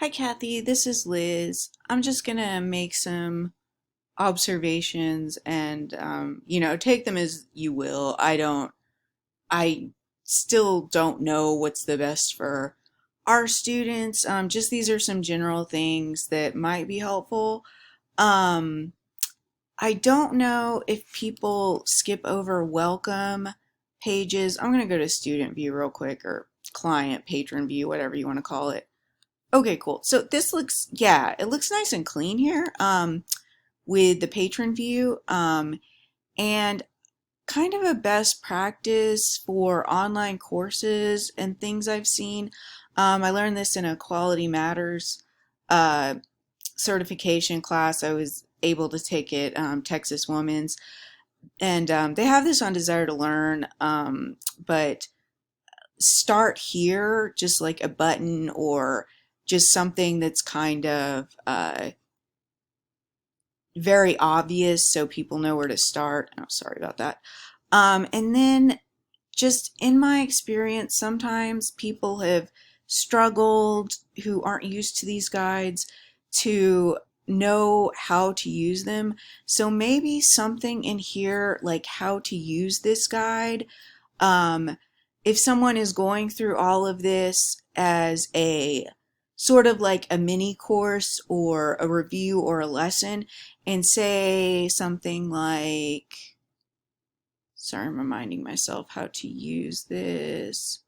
Hi, Kathy. This is Liz. I'm just gonna make some observations and, take them as you will. I still don't know what's the best for our students. Just these are some general things that might be helpful. Um, I don't know if people skip over welcome pages. I'm gonna go to student view real quick, or client, patron view, whatever you want to call it. Okay, cool. So this looks, yeah, it looks nice and clean here, with the patron view, and kind of a best practice for online courses and things I've seen. I learned this in a Quality Matters uh, certification class. I was able to take it, Texas Women's, and they have this on Desire to Learn, but start here, just like a button or just something that's kind of very obvious so people know where to start. Oh, sorry about that. And then just in my experience, sometimes people have struggled who aren't used to these guides to know how to use them. So maybe something in here like how to use this guide, um, if someone is going through all of this as a sort of like a mini course or a review or a lesson, and say something like, sorry, I'm reminding myself how to use this,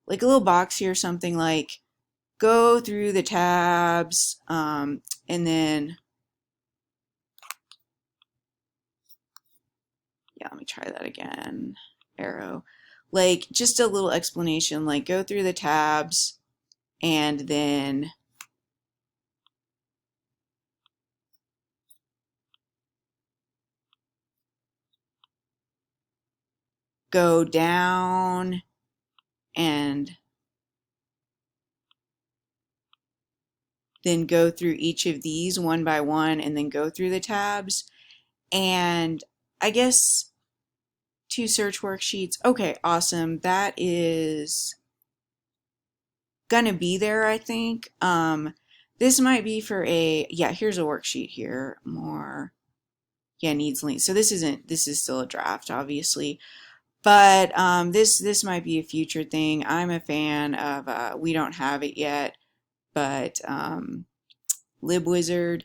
like a little box here, something like go through the tabs, and then, yeah, let me try that again, arrow, like just a little explanation, like go through the tabs and then go down and then go through each of these one by one and then go through the tabs. And I guess two search worksheets. Okay, awesome. That is gonna be there, I think. This might be for a, yeah, here's a worksheet here. More, yeah, needs links. So this is still a draft, obviously. But this might be a future thing. I'm a fan of, we don't have it yet, but LibWizard,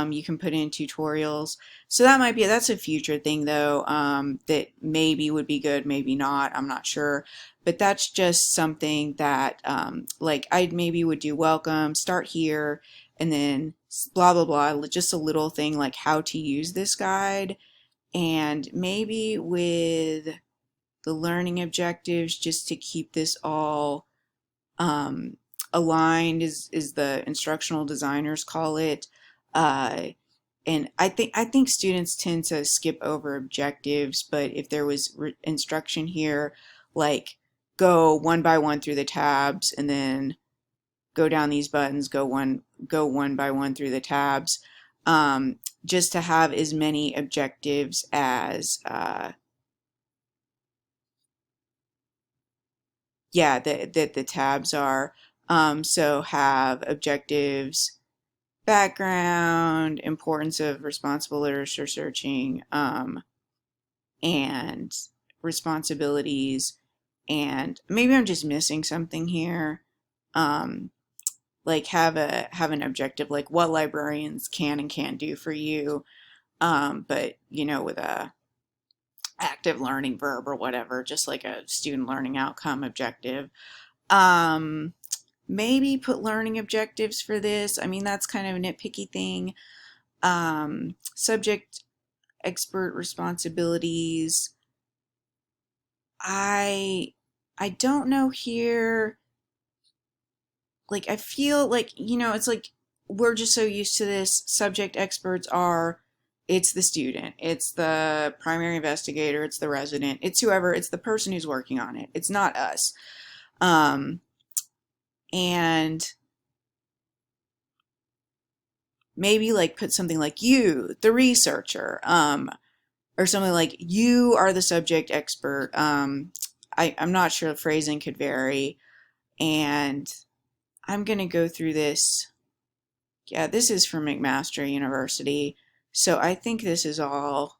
you can put in tutorials. So that might be, that's a future thing though, that maybe would be good, maybe not, I'm not sure. But that's just something that, like I maybe would do welcome, start here, and then blah, blah, blah, just a little thing like how to use this guide. And maybe with the learning objectives, just to keep this all um, aligned, is the instructional designers call it. Uh, and I think students tend to skip over objectives, but if there was instruction here, like go one by one through the tabs and then go down these buttons, go one by one through the tabs, just to have as many objectives as yeah, that the tabs are. So have objectives, background, importance of responsible literature searching, and responsibilities. And maybe I'm just missing something here. Um, like have an objective, like what librarians can and can't do for you. But with a active learning verb or whatever, just like a student learning outcome objective. Um, Maybe put learning objectives for this. I mean, that's kind of a nitpicky thing. Subject expert responsibilities. I I don't know here. Like I feel like, it's like we're just so used to this. Subject experts are, it's the student, it's the primary investigator, it's the resident, it's whoever, it's the person who's working on it. It's not us. Um, and maybe like put something like you, the researcher, or something like you are the subject expert. I'm not sure, the phrasing could vary. And I'm going to go through this. Yeah, this is from McMaster University. So I think this is all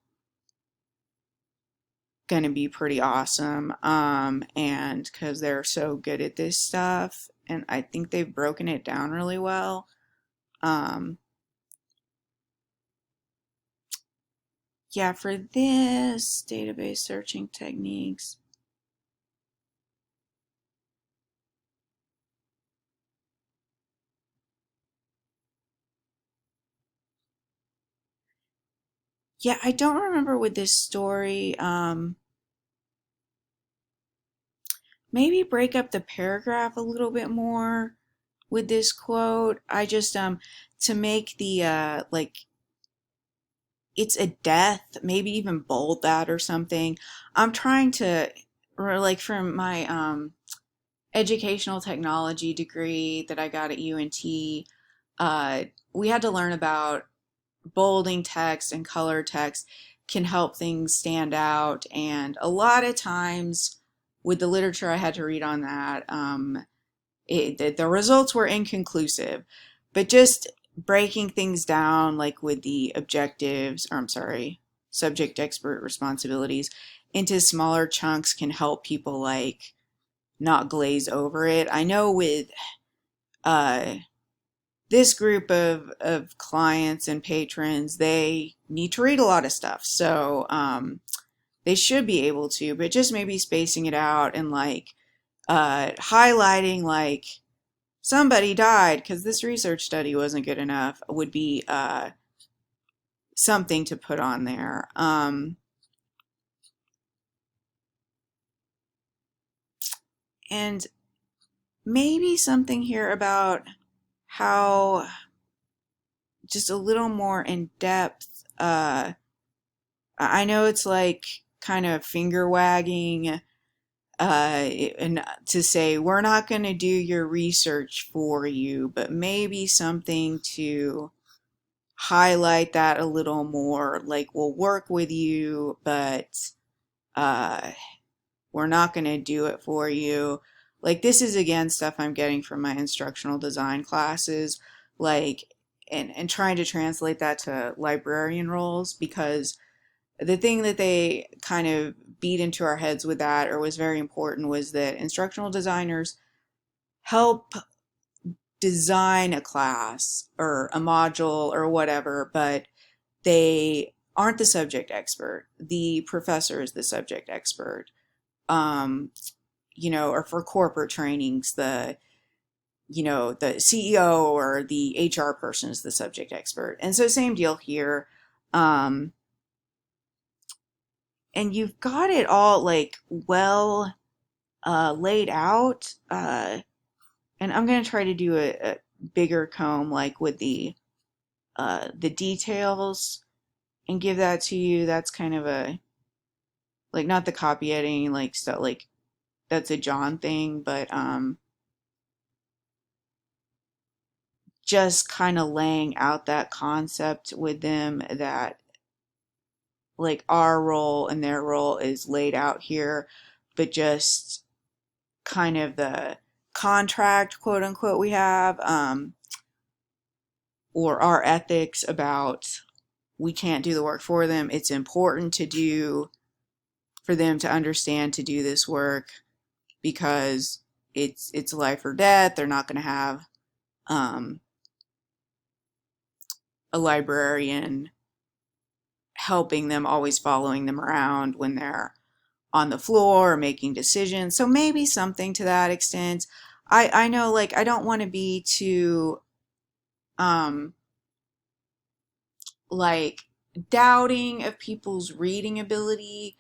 going to be pretty awesome. And because they're so good at this stuff, and I think they've broken it down really well. Um, yeah, for this database searching techniques. Yeah, I don't remember with this story. Maybe break up the paragraph a little bit more with this quote. I just to make the like it's a death, maybe even bold that or something. I'm trying to, or like from my educational technology degree that I got at UNT, we had to learn about bolding text and color text can help things stand out. And a lot of times with the literature I had to read on that, the results were inconclusive. But just breaking things down, like with the objectives, or I'm sorry, subject expert responsibilities, into smaller chunks can help people like not glaze over it. I know with uh, this group of clients and patrons, they need to read a lot of stuff. So they should be able to, but just maybe spacing it out and like highlighting like somebody died because this research study wasn't good enough would be something to put on there. And maybe something here about how just a little more in depth. I know it's like kind of finger wagging and to say we're not going to do your research for you, but maybe something to highlight that a little more, like we'll work with you, but uh, we're not going to do it for you. Like this is again stuff I'm getting from my instructional design classes, like and trying to translate that to librarian roles, because the thing that they kind of beat into our heads with that, or was very important, was that instructional designers help design a class or a module or whatever, but they aren't the subject expert. The professor is the subject expert. Um, or for corporate trainings, the CEO or the HR person is the subject expert. And so same deal here. Um, and you've got it all like well laid out. And I'm gonna try to do a bigger comb like with the details and give that to you. That's kind of a like not the copy editing like stuff like that's a John thing, but just kind of laying out that concept with them that like our role and their role is laid out here, but just kind of the contract, quote unquote, we have, or our ethics about we can't do the work for them. It's important to do for them to understand to do this work because it's life or death. They're not going to have um, a librarian helping them, always following them around when they're on the floor or making decisions. So maybe something to that extent. I know like I don't want to be too um like doubting of people's reading ability,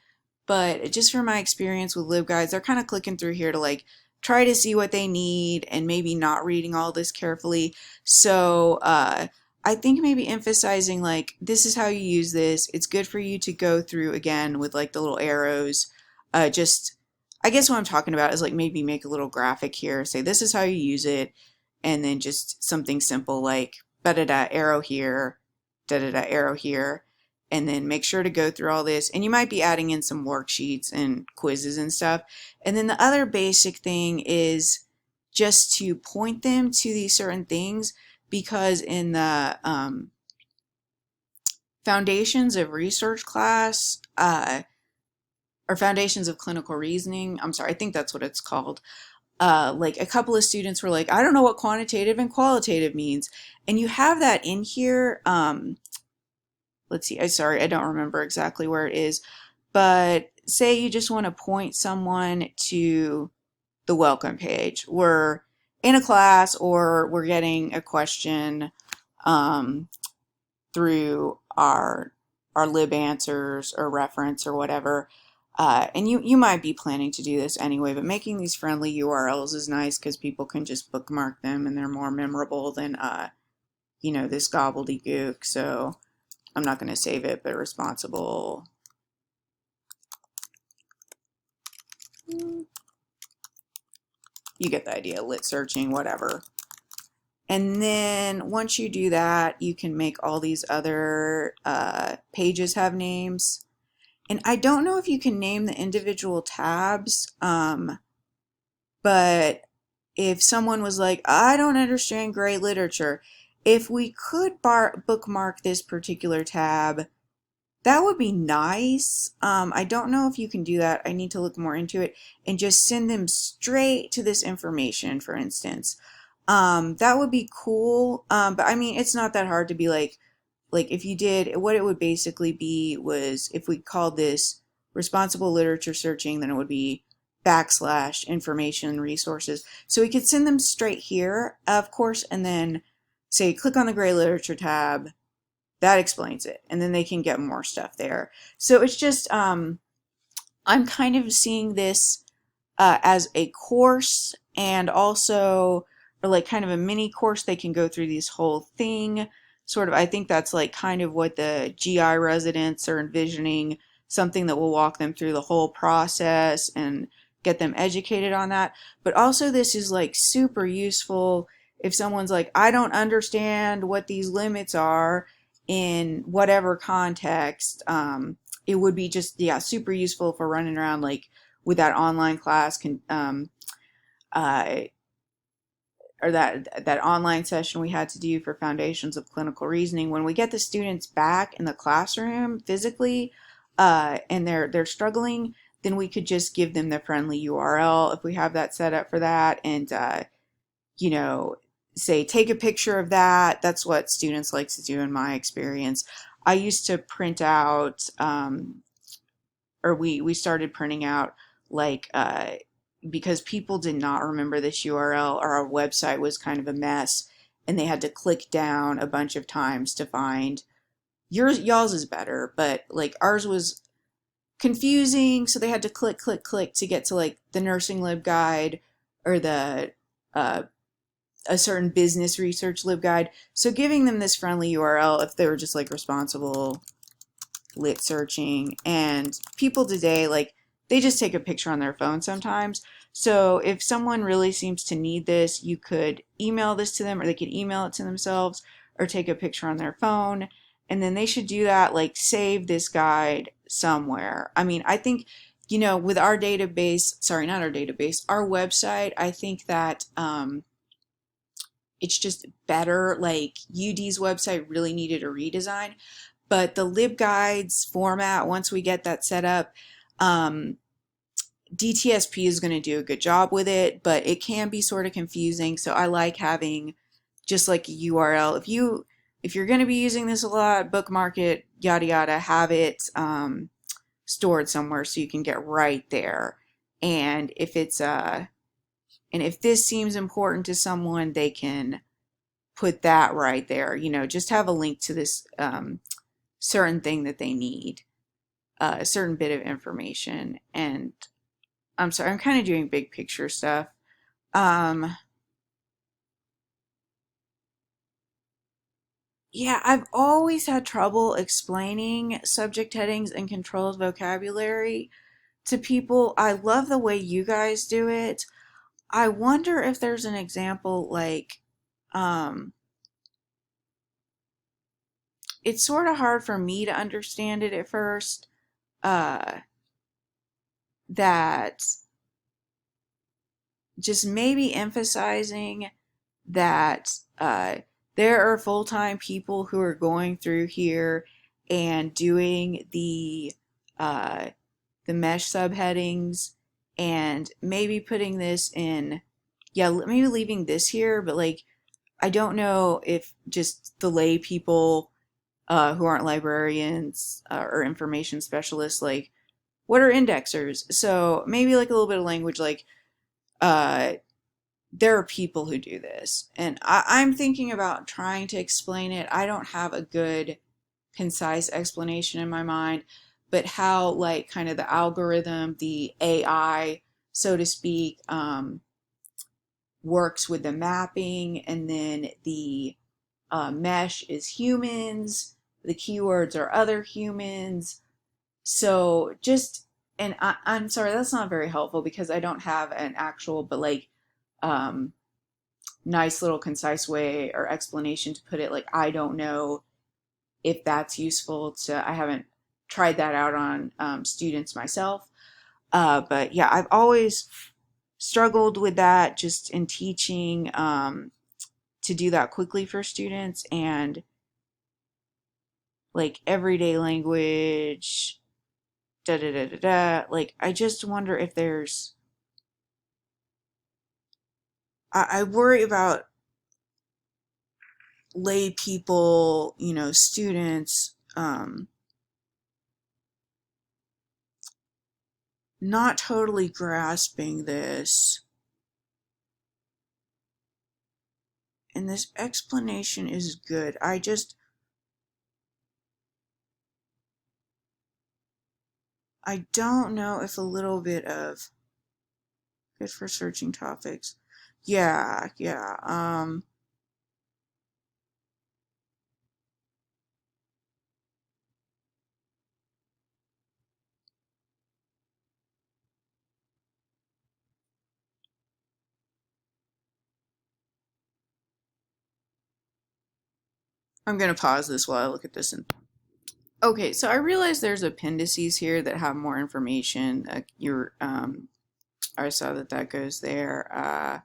but just from my experience with LibGuides, they're kind of clicking through here to like try to see what they need and maybe not reading all this carefully. So I think maybe emphasizing like this is how you use this. It's good for you to go through again with like the little arrows. Just I guess what I'm talking about is like maybe make a little graphic here, say this is how you use it, and then just something simple like da da da arrow here, da da da arrow here, and then make sure to go through all this. And you might be adding in some worksheets and quizzes and stuff. And then the other basic thing is just to point them to these certain things, because in the foundations of research class, or foundations of clinical reasoning, I'm sorry, I think that's what it's called. Like a couple of students were like, I don't know what quantitative and qualitative means. And you have that in here. Let's see, sorry, I don't remember exactly where it is, but say you just want to point someone to the welcome page. We're in a class or we're getting a question through our lib answers or reference or whatever. And you might be planning to do this anyway, but making these friendly URLs is nice because people can just bookmark them and they're more memorable than, this gobbledygook. So I'm not going to save it, but responsible. You get the idea, lit searching, whatever. And then once you do that, you can make all these other pages have names. And I don't know if you can name the individual tabs, but if someone was like, I don't understand great literature, if we could bookmark this particular tab, that would be nice. I don't know if you can do that. I need to look more into it and just send them straight to this information, for instance. That would be cool. But I mean, it's not that hard to be like if you did, what it would basically be was, if we called this responsible literature searching, then it would be / information resources. So we could send them straight here, of course, and then say, click on the gray literature tab. That explains it. And then they can get more stuff there. So it's just, I'm kind of seeing this as a course, and also, or like kind of a mini course. They can go through this whole thing. Sort of, I think that's like kind of what the GI residents are envisioning, something that will walk them through the whole process and get them educated on that. But also this is like super useful if someone's like, I don't understand what these limits are in whatever context. It would be just, yeah, super useful for running around like with that online class or that online session we had to do for Foundations of Clinical Reasoning. When we get the students back in the classroom physically, and they're struggling, then we could just give them the friendly URL if we have that set up for that, and say, take a picture of that. That's what students like to do in my experience. I used to print out, or we started printing out, like, because people did not remember this URL, or our website was kind of a mess and they had to click down a bunch of times to find y'all's is better, but like ours was confusing, so they had to click to get to like the nursing lib guide or the a certain business research lib guide. So giving them this friendly URL, if they were just like responsible lit searching, and people today, like, they just take a picture on their phone sometimes. So if someone really seems to need this, you could email this to them, or they could email it to themselves, or take a picture on their phone, and then they should do that, like save this guide somewhere. I mean, I think, with our database, sorry, not our database, our website, I think that it's just better. Like UD's website really needed a redesign, but the LibGuides format, once we get that set up, DTSP is going to do a good job with it, but it can be sort of confusing. So I like having just like a URL. If you're going to be using this a lot, bookmark it, yada yada, have it stored somewhere so you can get right there. And if this seems important to someone, they can put that right there. Just have a link to this certain thing that they need, a certain bit of information. And I'm sorry, I'm kind of doing big picture stuff. Yeah, I've always had trouble explaining subject headings and controlled vocabulary to people. I love the way you guys do it. I wonder if there's an example, like, it's sort of hard for me to understand it at first, that just maybe emphasizing that there are full-time people who are going through here and doing uh, the mesh subheadings, and maybe putting this in, yeah, maybe leaving this here, but like I don't know if just the lay people who aren't librarians or information specialists, like what are indexers? So maybe like a little bit of language like uh, there are people who do this. And I'm thinking about trying to explain it. I don't have a good, concise explanation in my mind, but how, like, kind of the algorithm, the AI, so to speak, works with the mapping, and then the mesh is humans, the keywords are other humans. So just, and I'm sorry, that's not very helpful because I don't have an actual, but like, um, nice little concise way or explanation to put it. Like, I don't know if that's useful to, I haven't tried that out on students myself. But yeah, I've always struggled with that just in teaching, to do that quickly for students, and like everyday language, da da da da da. Like, I just wonder if there's, I worry about lay people, students, not totally grasping this. And this explanation is good. I don't know if a little bit of good for searching topics. Yeah, yeah. I'm gonna pause this while I look at this. And okay, so I realize there's appendices here that have more information. I saw that that goes there.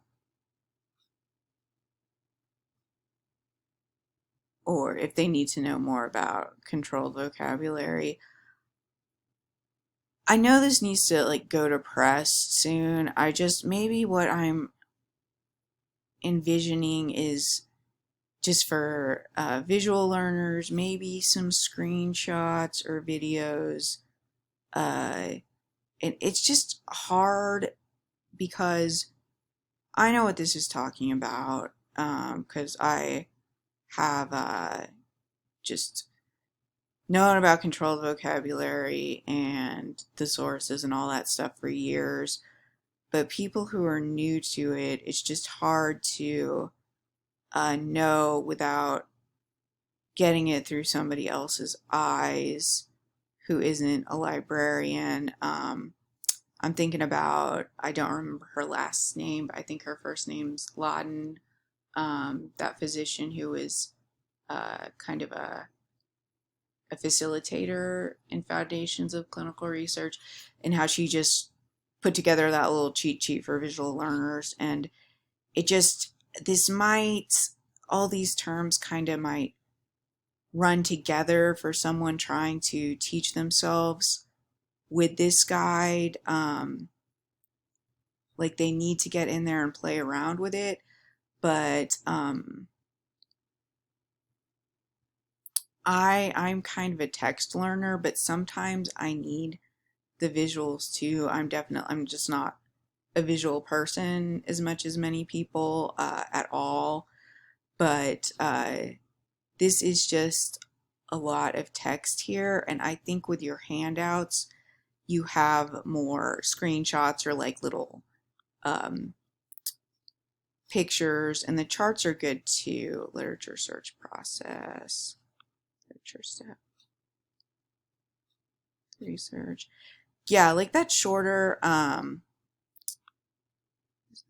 Or if they need to know more about controlled vocabulary. I know this needs to like go to press soon. I just, maybe what I'm envisioning is just for visual learners, maybe some screenshots or videos. And it's just hard because I know what this is talking about, because I have just known about controlled vocabulary and the sources and all that stuff for years. But people who are new to it, it's just hard to know without getting it through somebody else's eyes who isn't a librarian. I'm thinking about, I don't remember her last name, but I think her first name's Loudon, that physician who was kind of a facilitator in foundations of clinical research, and how she just put together that little cheat sheet for visual learners. And it just, this might, all these terms kind of might run together for someone trying to teach themselves with this guide. Like, they need to get in there and play around with it, but I'm kind of a text learner, but sometimes I need the visuals too. I'm just not a visual person as much as many people at all. But this is just a lot of text here, and I think with your handouts, you have more screenshots or like little um, pictures, and the charts are good too. Literature search process, literature step, research. Yeah, like that's shorter.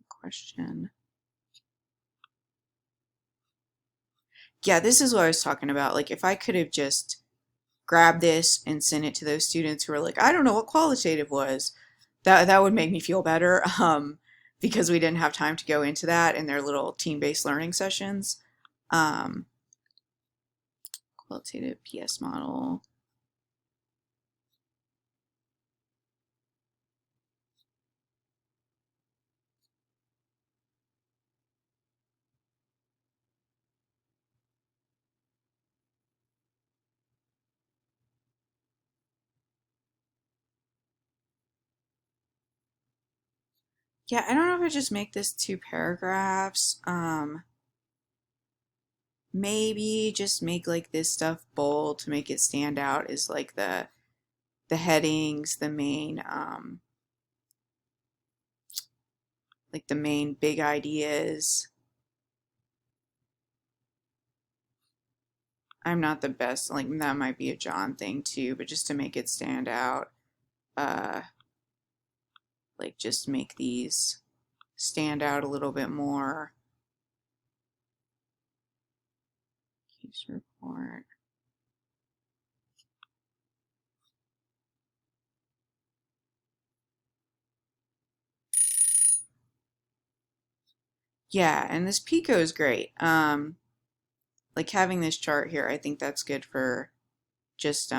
Question. Yeah, this is what I was talking about. Like, if I could have just grabbed this and sent it to those students who are like, I don't know what qualitative was, that would make me feel better. because we didn't have time to go into that in their little team-based learning sessions. Um, Qualitative PS model. Yeah, I don't know if I just make this 2 paragraphs. Maybe just make like this stuff bold to make it stand out is like the headings, the main like the main big ideas. I'm not the best, like that might be a John thing too, but just to make it stand out, uh like just make these stand out a little bit more. Case report. Yeah, and this Pico is great. Like having this chart here, I think that's good for just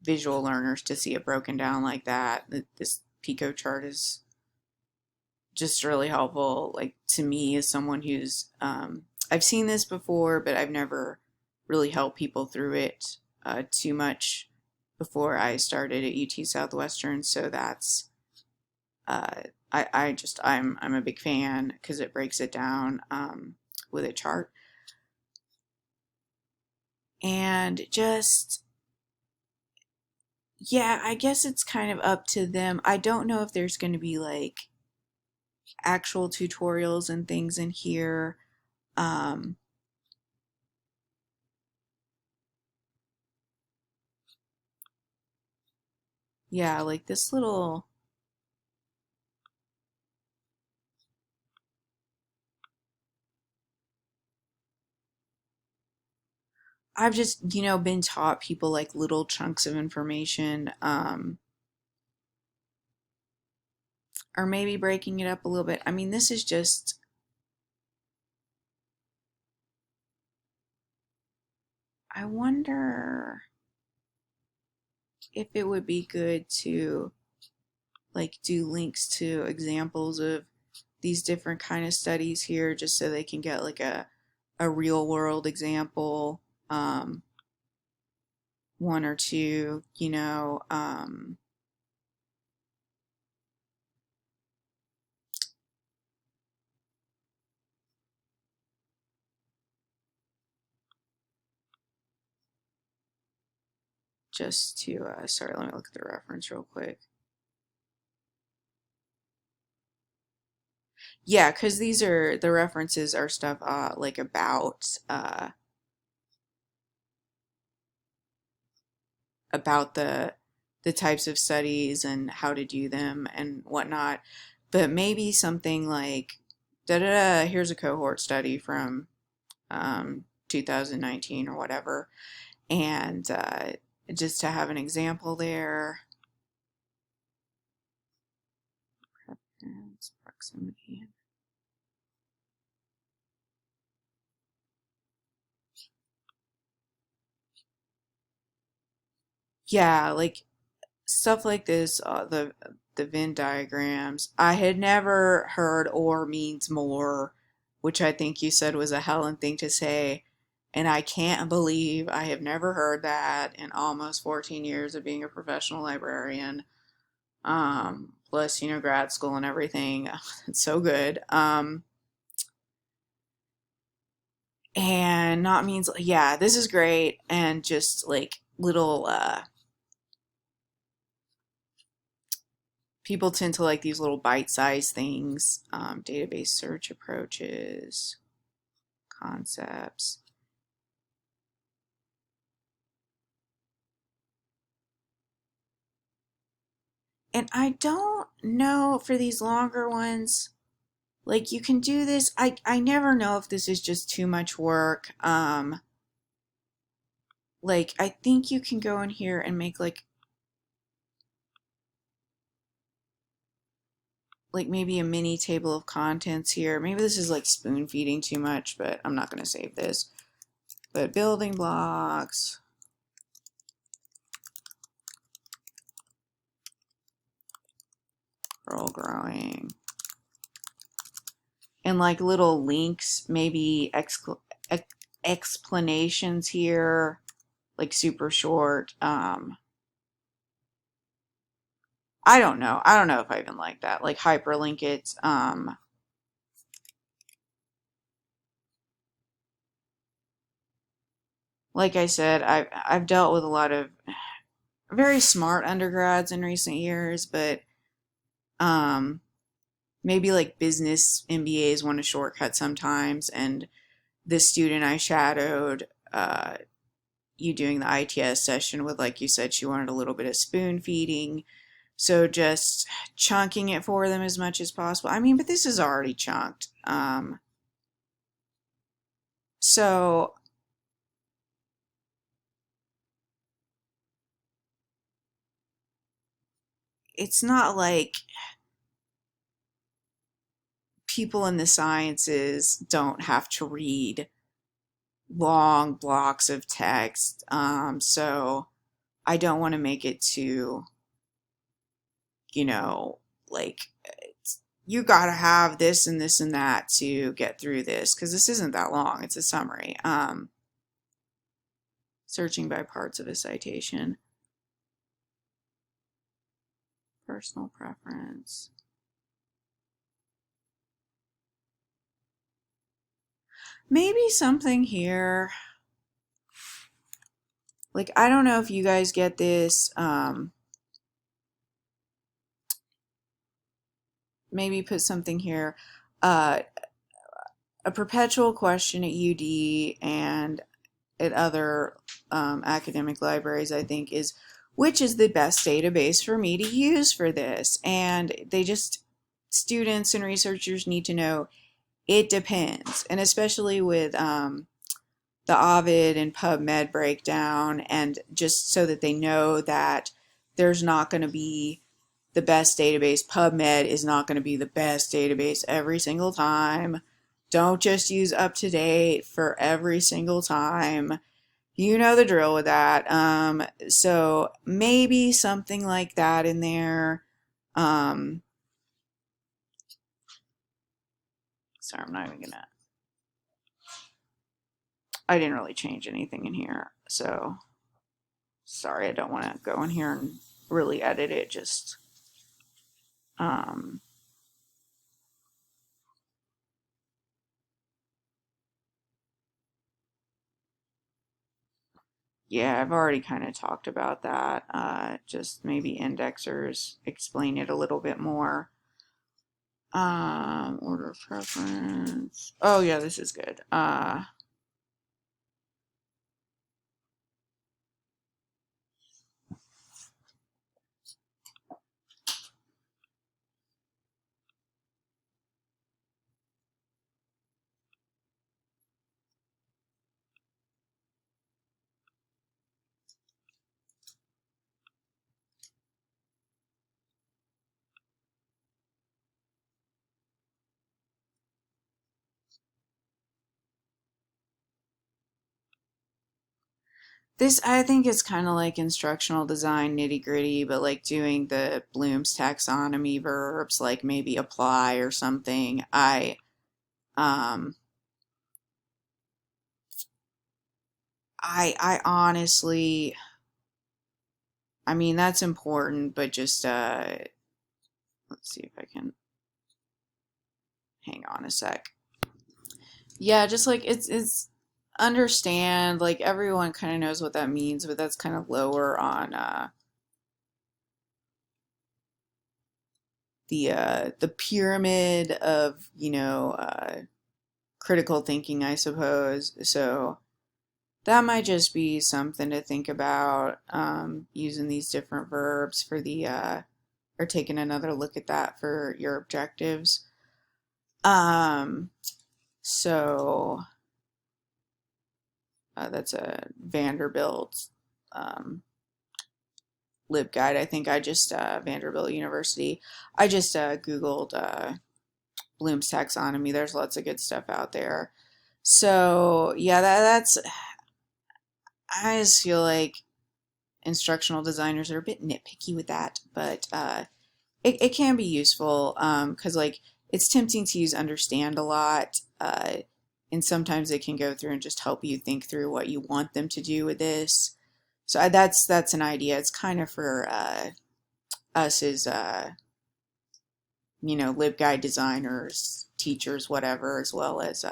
visual learners to see it broken down like that. This Pico chart is just really helpful, like to me as someone who's I've seen this before, but I've never really helped people through it too much before I started at UT Southwestern. So that's uh, I'm a big fan because it breaks it down with a chart and just yeah, I guess it's kind of up to them. I don't know if there's going to be like actual tutorials and things in here. Um, yeah, like this little, I've just, been taught people like little chunks of information, or maybe breaking it up a little bit. I mean, this is just, I wonder if it would be good to like do links to examples of these different kind of studies here just so they can get like a real world example, one or two, just to, sorry, let me look at the reference real quick. Yeah, because these are the references are stuff like about the types of studies and how to do them and whatnot. But maybe something like da da da. Here's a cohort study from 2019 or whatever, and just to have an example there. Preference, proximity. Yeah, like stuff like this, the Venn diagrams. I had never heard or means more, which I think you said was a Helen thing to say, and I can't believe I have never heard that in almost 14 years of being a professional librarian. Plus, grad school and everything. It's so good. And not means, yeah, this is great, and just like little people tend to like these little bite-sized things, database search approaches, concepts. And I don't know for these longer ones, like you can do this. I never know if this is just too much work. Like I think you can go in here and make like like maybe a mini table of contents here. Maybe this is like spoon feeding too much, but I'm not going to save this. But building blocks. Roll growing. And like little links, maybe explanations here, like super short. I don't know. I don't know if I even like that. Like hyperlink it. Like I said, I've dealt with a lot of very smart undergrads in recent years, but um, maybe like business MBAs want a shortcut sometimes. And this student I shadowed, you doing the ITS session with, like you said, she wanted a little bit of spoon feeding. So just chunking it for them as much as possible. I mean, but this is already chunked. So it's not like people in the sciences don't have to read long blocks of text. So I don't want to make it too, you know, like you got to have this and this and that to get through this because this isn't that long. It's a summary. Searching by parts of a citation. Personal preference. Maybe something here. Like, I don't know if you guys get this. Maybe put something here. Uh, a perpetual question at UD and at other academic libraries, I think, is which is the best database for me to use for this? And they just, students and researchers need to know it depends. And especially with the Ovid and PubMed breakdown, and just so that they know that there's not going to be the best database. PubMed is not going to be the best database every single time. Don't just use UpToDate for every single time. You know the drill with that. So maybe something like that in there. Sorry, I'm not even gonna. I didn't really change anything in here, so sorry. I don't want to go in here and really edit it. Just um, yeah, I've already kind of talked about that. Just maybe indexers explain it a little bit more. Order of preference. Oh yeah, this is good. This, I think, is kind of like instructional design nitty gritty, but like doing the Bloom's taxonomy verbs, like maybe apply or something. Um, I honestly, I mean, that's important, but just, let's see if I can hang on a sec. Yeah, just like it's understand, like everyone kind of knows what that means, but that's kind of lower on, the pyramid of, critical thinking, I suppose. So that might just be something to think about, using these different verbs for or taking another look at that for your objectives. Um, so that's a Vanderbilt um, LibGuide. I think I just Vanderbilt University. I just Googled Bloom's taxonomy. There's lots of good stuff out there. So yeah, that's. I just feel like instructional designers are a bit nitpicky with that, but it can be useful because like it's tempting to use understand a lot, and sometimes it can go through and just help you think through what you want them to do with this. So that's an idea. It's kind of for us as LibGuide designers, teachers, whatever, as well as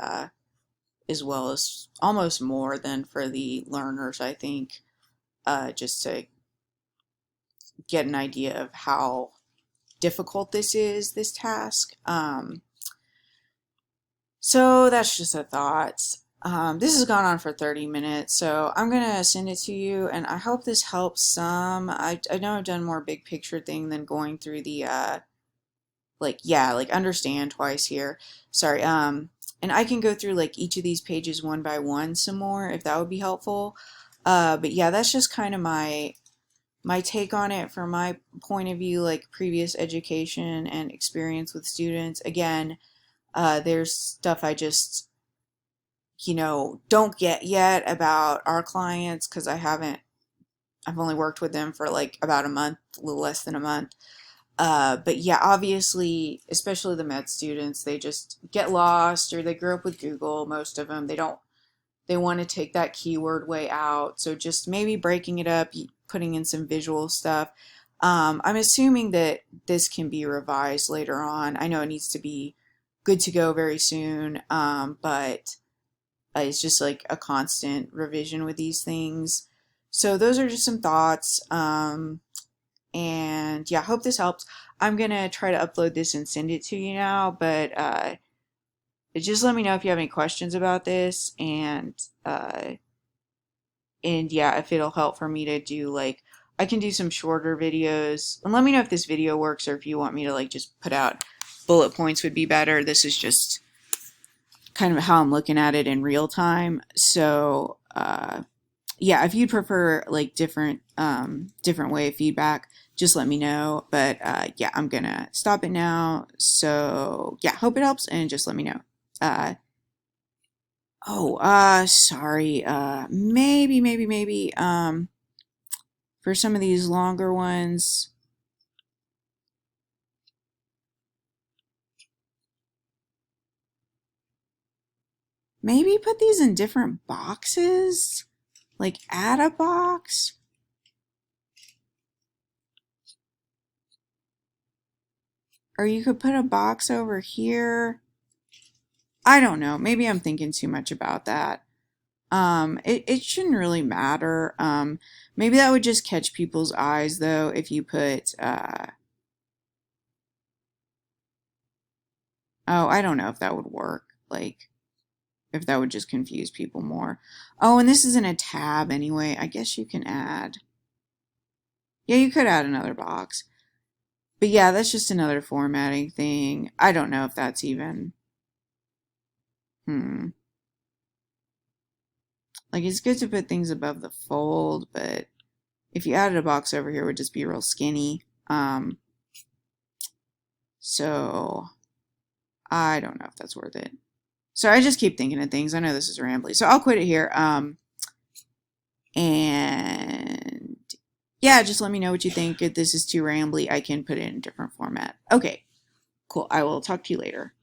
almost more than for the learners, I think, just to get an idea of how difficult this task. So that's just a thought. This has gone on for 30 minutes, so I'm gonna send it to you, and I hope this helps some. I know I've done more big picture thing than going through the like understand twice here. Sorry. And I can go through like each of these pages one by one some more if that would be helpful. But yeah, that's just kind of my take on it from my point of view, like previous education and experience with students. Again, there's stuff I just, don't get yet about our clients because I've only worked with them for like about a month, a little less than a month. But yeah, obviously, especially the med students, they just get lost or they grew up with Google, most of them. They want to take that keyword way out. So just maybe breaking it up, putting in some visual stuff. I'm assuming that this can be revised later on. I know it needs to be good to go very soon, but it's just like a constant revision with these things. So those are just some thoughts. And yeah, hope this helps. I'm gonna try to upload this and send it to you now, but just let me know if you have any questions about this, and yeah, if it'll help for me to do like I can do some shorter videos. And let me know if this video works or if you want me to like just put out bullet points would be better. This is just kind of how I'm looking at it in real time. So yeah, if you'd prefer like different way of feedback, just let me know. But yeah, I'm gonna stop it now. So yeah, hope it helps and just let me know. Sorry. Maybe for some of these longer ones, maybe put these in different boxes, like add a box. Or you could put a box over here. I don't know. Maybe I'm thinking too much about that. It shouldn't really matter. Maybe that would just catch people's eyes though if you put oh, I don't know if that would work. Like if that would just confuse people more. Oh, and this is in a tab anyway. I guess you can add. Yeah, you could add another box. But yeah, that's just another formatting thing. I don't know if that's even like it's good to put things above the fold, but if you added a box over here, it would just be real skinny. So I don't know if that's worth it. So I just keep thinking of things. I know this is rambly, so I'll quit it here. And yeah, just let me know what you think. If this is too rambly, I can put it in a different format. Okay, cool. I will talk to you later.